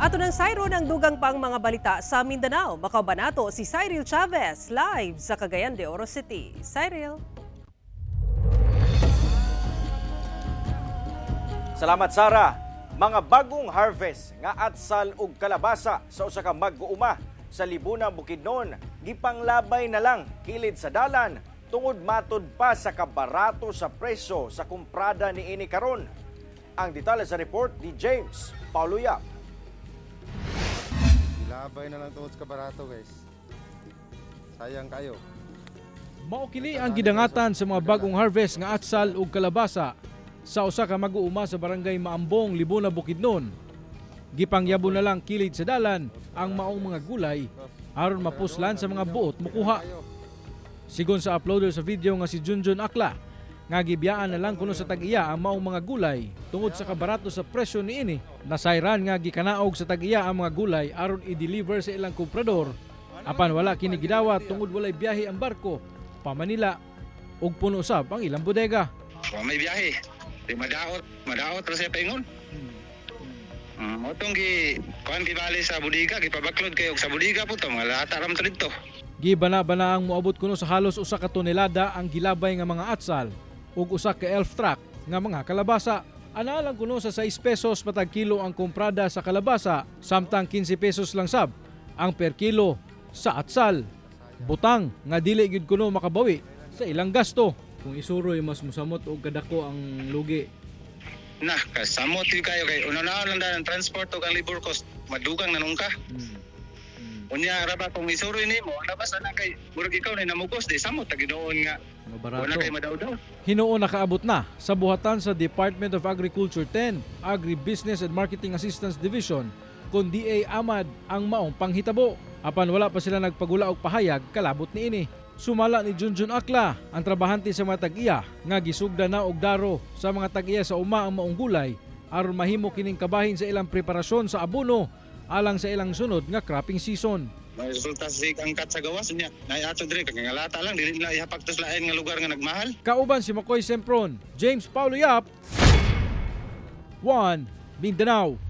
Ato ng Cyril ng dugang pang mga balita sa Mindanao. Makabanato si Cyril Chavez live sa Cagayan de Oro City. Cyril. Salamat Sara. Mga bagong harvest nga atsal ug kalabasa sa usa ka mag-uuma sa Libunang Bukidnon gipanglabay na lang kilid sa dalan tungod matud pa sa kabarato sa presyo sa kumprada niini karon. Ang detalye sa report ni James Paulo Yap. Labay na lang tungod sa kabarato, guys. Sayang kayo. Maukili ang gidangatan sa mga bagong harvest nga atsal ug kalabasa sa usa ka mag-uuma sa barangay Maambong, Libuna, Bukidnon. Gipangyabo na lang kilid sa dalan ang maong mga gulay aron mapuslan sa mga buot mukuha. Sigon sa uploader sa video nga si Junjun Akla, nga gibiyaan na lang kuno sa tag-iya ang maong mga gulay tungod sa kabarato sa presyo niini. Nasayran nga gikanaog sa tag-iya ang mga gulay aron i-deliver sa ilang komprador. Apan wala kini gidawat tungod walay biyahe ang barko pa Manila ug puno usab ang ilang bodega. May biyahe. Di madaot ra siya paingon. Motong gi kuan gibali sa bodega, gipabaklod kayo sa bodega po to, mga lata ram to dito. Gibana-bana ang moabot kuno sa halos usa ka tonelada ang gilabay nga mga atsal ug usa ka elf truck nga mga kalabasa. Ana lang kuno sa 6 pesos matag kilo ang komprada sa kalabasa, samtang 15 pesos lang sab ang per kilo sa atsal. Butang nga dili gyud kuno makabawi sa ilang gasto. Kung isuroy mas musamot og kadako ang lugi. Nah, kasamot yun kayo kay una-una lang ang transport o ang labor cost, madugang nanong ka. Unya raba kung isuroy nimo, labas na kay murag ikaw na namugos di samot taginoon nga. Wala kay madaw-daw. Hinuon nakaabot na sa buhatan sa Department of Agriculture 10, Agribusiness and Marketing Assistance Division, kun DA Ahmad ang maong panghitabo. Apan wala pa sila nagpagula og pahayag kalabot niini. Sumala ni Junjun Akla, ang trabahante sa mga tag-iya nga gisugda na og daro sa mga tag-iya sa uma ang maong gulay aron mahimo kining kabahin sa ilang preparasyon sa abono alang sa ilang sunod nga cropping season. May resulta sa angkat sa gawas niya. Nay ato dire kag ngalata lang dili nila ihapag tos lain nga lugar nga nagmahal. Kauban si Makoy Sempron, James Paulo Yap, 1 Mindanao.